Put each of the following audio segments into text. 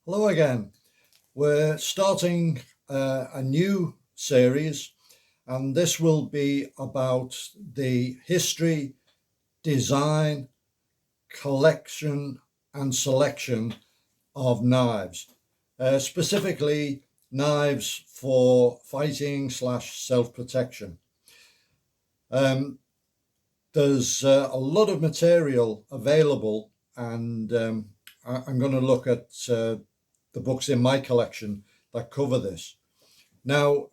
Hello again. We're starting a new series, and this will be about the history, design, collection, and selection of knives, specifically knives for fighting / self-protection. There's a lot of material available, and I'm going to look at the books in my collection that cover this. Now,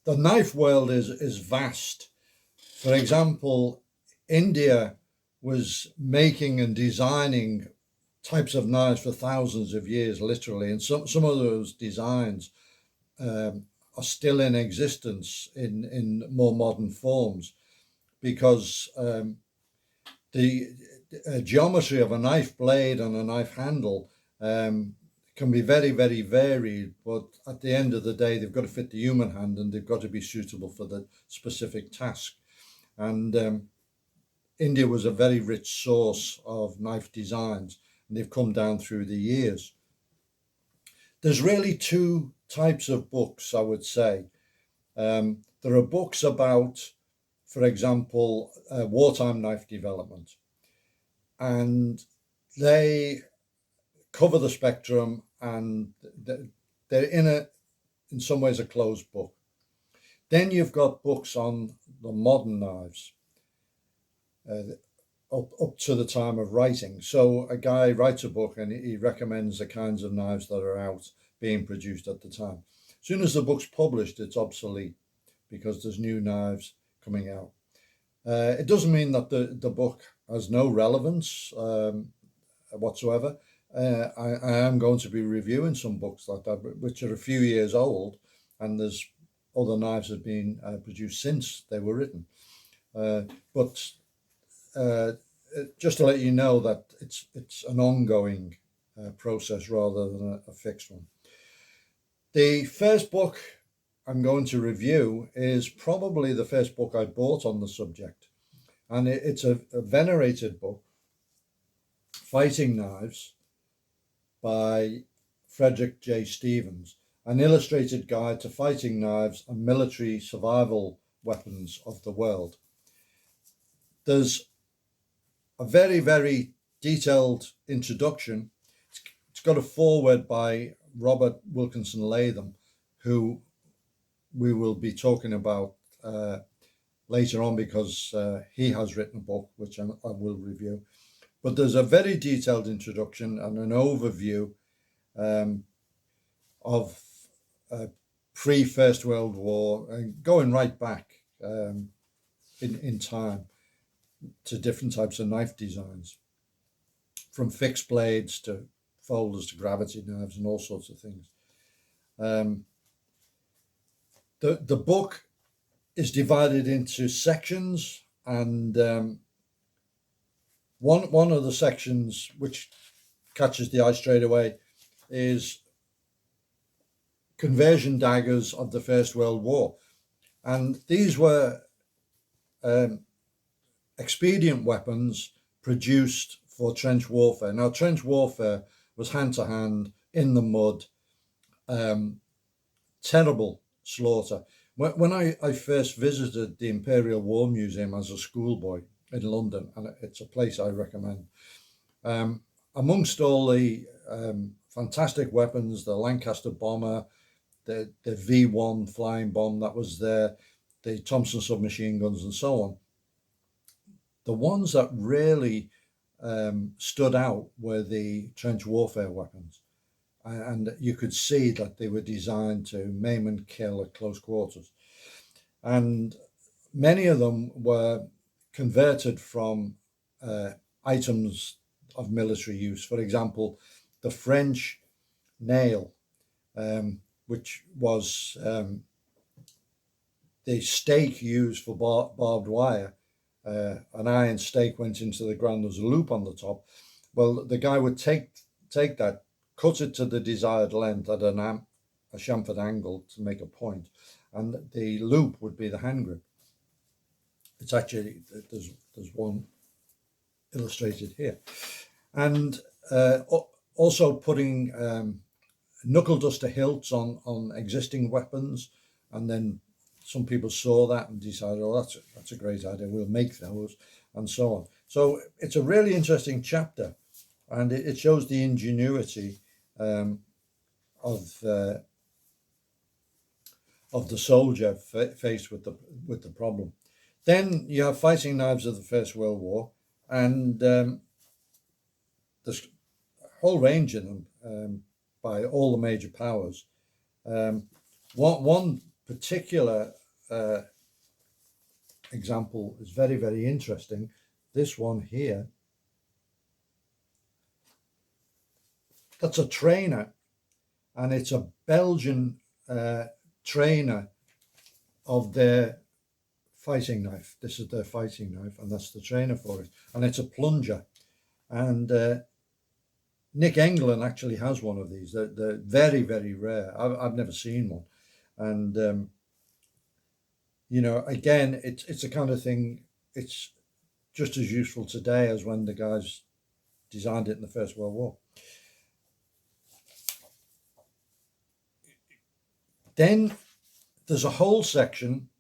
the knife world is vast. For example, India was making and designing types of knives for thousands of years, literally, and some of those designs are still in existence in more modern forms, because the geometry of a knife blade and a knife handle can be very, very varied, but at the end of the day, they've got to fit the human hand and they've got to be suitable for the specific task. And India was a very rich source of knife designs, and they've come down through the years. There's really two types of books, I would say. There are books about, for example, wartime knife development, and they cover the spectrum, and they're in some ways a closed book. Then you've got books on the modern knives, up to the time of writing. So a guy writes a book and he recommends the kinds of knives that are out being produced at the time. As soon as the book's published, it's obsolete because there's new knives coming out. It doesn't mean that the book has no relevance whatsoever. I am going to be reviewing some books like that, which are a few years old, and there's other knives that have been produced since they were written. But just to let you know that it's an ongoing process rather than a fixed one. The first book I'm going to review is probably the first book I bought on the subject, and it's a venerated book, Fighting Knives, by Frederick J. Stevens, an illustrated guide to fighting knives and military survival weapons of the world. There's a very, very detailed introduction. It's got a foreword by Robert Wilkinson Latham, who we will be talking about later on, because he has written a book which I will review. But there's a very detailed introduction and an overview of pre-First World War, and going right back in time to different types of knife designs, from fixed blades to folders to gravity knives and all sorts of things. The book is divided into sections, and one of the sections which catches the eye straight away is conversion daggers of the First World War. And these were expedient weapons produced for trench warfare. Now, trench warfare was hand to hand in the mud, terrible slaughter. When I first visited the Imperial War Museum as a schoolboy in London, and it's a place I recommend, amongst all the fantastic weapons, the Lancaster bomber, the V1 flying bomb that was there, the Thompson submachine guns, and so on, the ones that really stood out were the trench warfare weapons. And you could see that they were designed to maim and kill at close quarters. And many of them were converted from items of military use. For example, the French nail, which was the stake used for barbed wire. An iron stake went into the ground, there's a loop on the top. Well, the guy would take that, cut it to the desired length at a chamfered angle to make a point, and the loop would be the hand grip. It's actually, there's one illustrated here. And Also putting knuckle duster hilts on existing weapons, and then some people saw that and decided, oh, that's a great idea, we'll make those, and so on. So it's a really interesting chapter, and it shows the ingenuity of the soldier faced with the problem. Then you have fighting knives of the First World War, and there's a whole range of them by all the major powers. One particular example is very, very interesting. This one here, that's a trainer, and it's a Belgian trainer of their fighting knife. This is their fighting knife, and that's the trainer for it. And it's a plunger. And Nick England actually has one of these. They're very, very rare. I've never seen one. And again, it's the kind of thing. It's just as useful today as when the guys designed it in the First World War. Then there's a whole section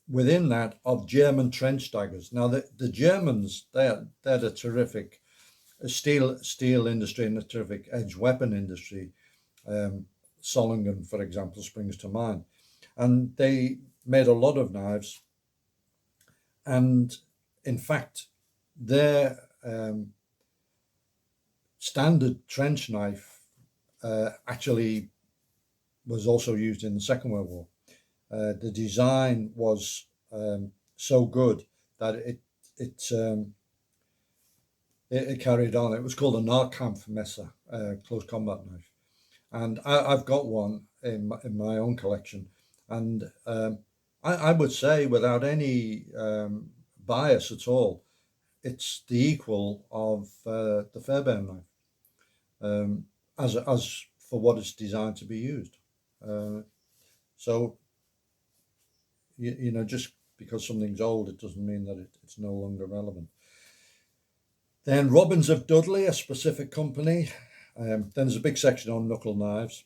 within that of German trench daggers. Now the Germans, they're a terrific steel industry and a terrific edge weapon industry. Solingen, for example, springs to mind, and they made a lot of knives. And in fact, their standard trench knife actually was also used in the Second World War. The design was so good that it carried on. It was called a Nahkampfmesser, close combat knife, and I've got one in my own collection. And I would say, without any bias at all, it's the equal of the Fairbairn knife, as for what it's designed to be used. So just because something's old, it doesn't mean that it's no longer relevant. Then Robbins of Dudley, a specific company. Then there's a big section on knuckle knives.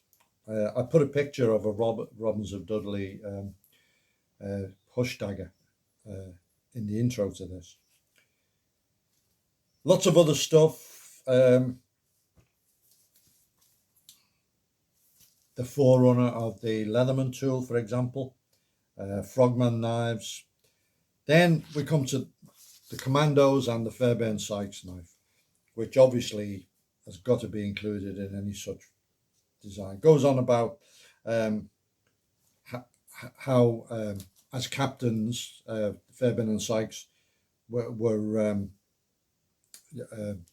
I put a picture of a Robbins of Dudley hush dagger in the intro to this. Lots of other stuff. The forerunner of the Leatherman tool, for example. Frogman knives. Then we come to the Commandos and the Fairbairn Sykes knife, which obviously has got to be included in any such design. Goes on about how as captains, Fairbairn and Sykes were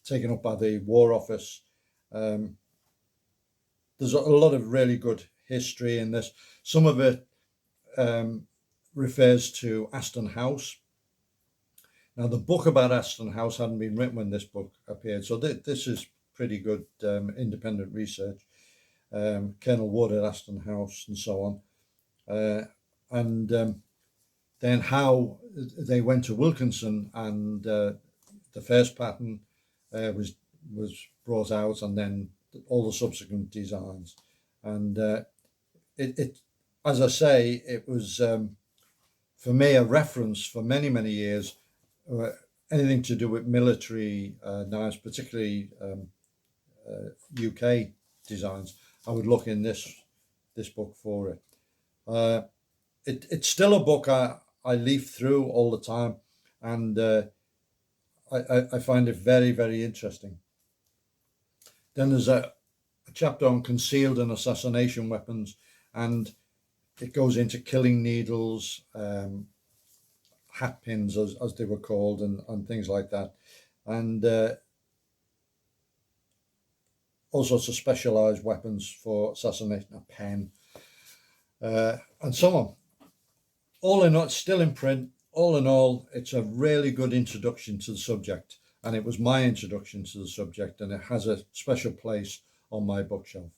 taken up by the War Office. There's a lot of really good history in this. Some of it refers to Aston House. Now, the book about Aston House hadn't been written when this book appeared, so this is pretty good independent research. Colonel Wood at Aston House and so on. And then how they went to Wilkinson, and the first pattern was brought out, and then all the subsequent designs. And it as I say, it was for me a reference for many, many years. Anything to do with military knives, particularly UK designs, I would look in this book for it. It's still a book I leaf through all the time, and I find it very, very interesting. Then there's a chapter on concealed and assassination weapons, and it goes into killing needles, hat pins as they were called, and things like that, and all sorts of specialized weapons for assassination, a pen, and so on. All in all, it's still in print. All in all, it's a really good introduction to the subject, and it was my introduction to the subject, and it has a special place on my bookshelf.